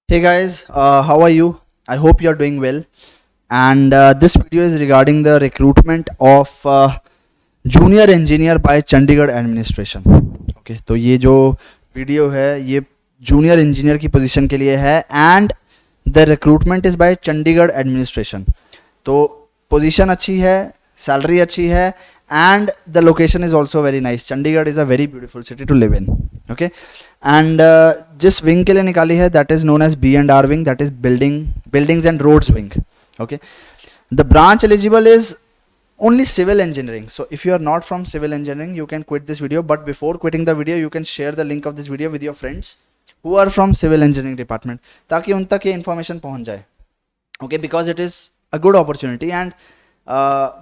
Hey guys, how are you? I hope you are doing well. And this video is regarding the recruitment of junior engineer by Chandigarh administration. Okay, तो ये जो video है ये junior engineer की position के लिए है and the recruitment is by Chandigarh administration. तो पोजीशन अच्छी है, सैलरी अच्छी है and the location is also very nice. Chandigarh is a very beautiful city to live in. Okay, and जिस wing के लिए निकाली है that is known as B&R wing, that is buildings and roads wing. Okay, the branch eligible is only civil engineering. So if you are not from civil engineering you can quit this video, but before quitting the video you can share the link of this video with your friends who are from civil engineering department ताकि उन तक ये information पहुंच जाए. Okay, because it is a good opportunity and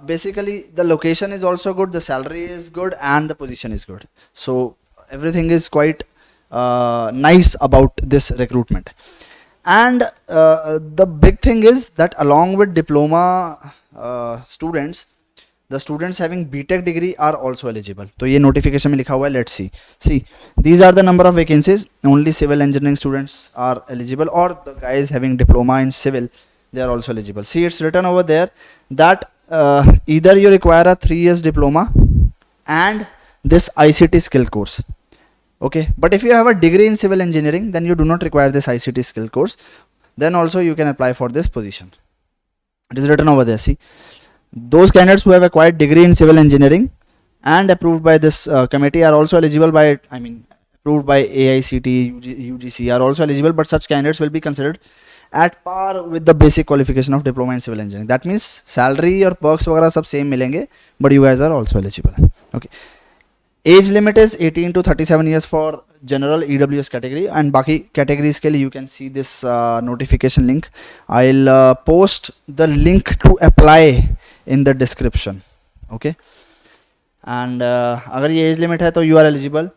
basically the location is also good, the salary is good and the position is good, so everything is quite nice about this recruitment. And the big thing is that along with diploma students, the students having BTech degree are also eligible. तो ये notification में लिखा हुआ है, let's see these are the number of vacancies. Only civil engineering students are eligible, or the guys having diploma in civil, they are also eligible. See, it's written over there that either you require a 3 years diploma and this ICT skill course. Okay, but if you have a degree in civil engineering then you do not require this ICT skill course, then also you can apply for this position. It is written over there. See, those candidates who have acquired degree in civil engineering and approved by this committee are also eligible by, approved by AICT, UGC are also eligible, but such candidates will be considered at par with the basic qualification of diploma in civil engineering. That means salary और perks वगैरह सब same मिलेंगे, but you guys are also eligible. Okay, age limit is 18 to 37 years for general EWS category, and बाकी categories के लिए you can see this notification link. I'll post the link to apply in the description. Okay, and अगर ये age limit है तो you are eligible.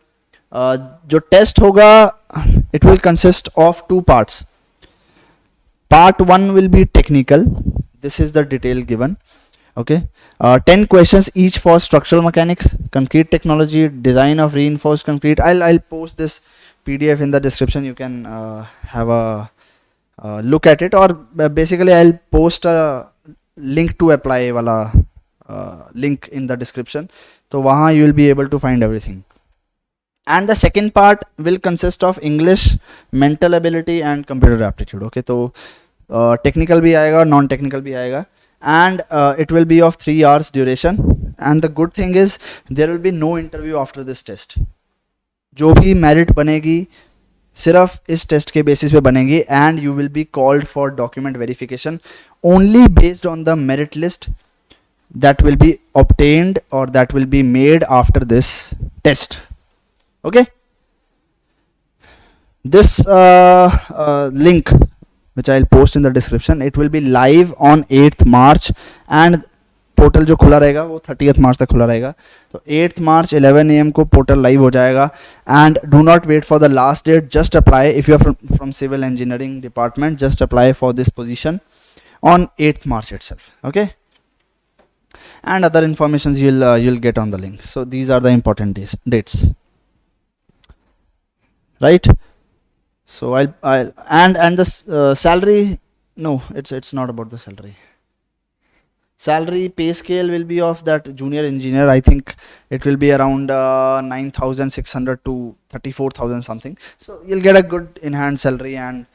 जो test होगा it will consist of 2 parts. Part 1 will be technical. This is the detail given. Okay, 10 questions each for structural mechanics, concrete technology, design of reinforced concrete. I'll post this PDF in the description. You can have a look at it, or basically I'll post a link to apply wala link in the description. So wahan you will be able to find everything. And the second part will consist of English, mental ability and computer aptitude. Okay, so technical भी आएगा, non technical भी आएगा, and it will be of 3 hours duration. And the good thing is there will be no interview after this test. जो भी merit बनेगी सिर्फ इस test के basis पे बनेगी, and you will be called for document verification only based on the merit list that will be obtained or that will be made after this test. Okay, this link which I'll post in the description, it will be live on 8th March and portal जो खुला रहेगा वो 30th मार्च तक खुला रहेगा. तो 8th March 11 AM को portal live हो जाएगा. And do not wait for the last date, just apply if you are from civil engineering department, just apply for this position on 8th March itself. Okay, and other informations you'll get on the link. So these are the important dates. Right, so I'll and the salary, no, it's not about the salary. Salary pay scale will be of that junior engineer. I think it will be around 9,600 to 34,000 something. So you'll get a good in-hand salary, and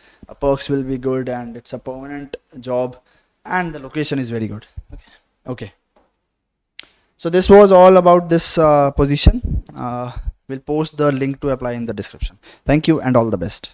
perks will be good, and it's a permanent job, and the location is very good. Okay, so this was all about this position. We'll post the link to apply in the description. Thank you and all the best.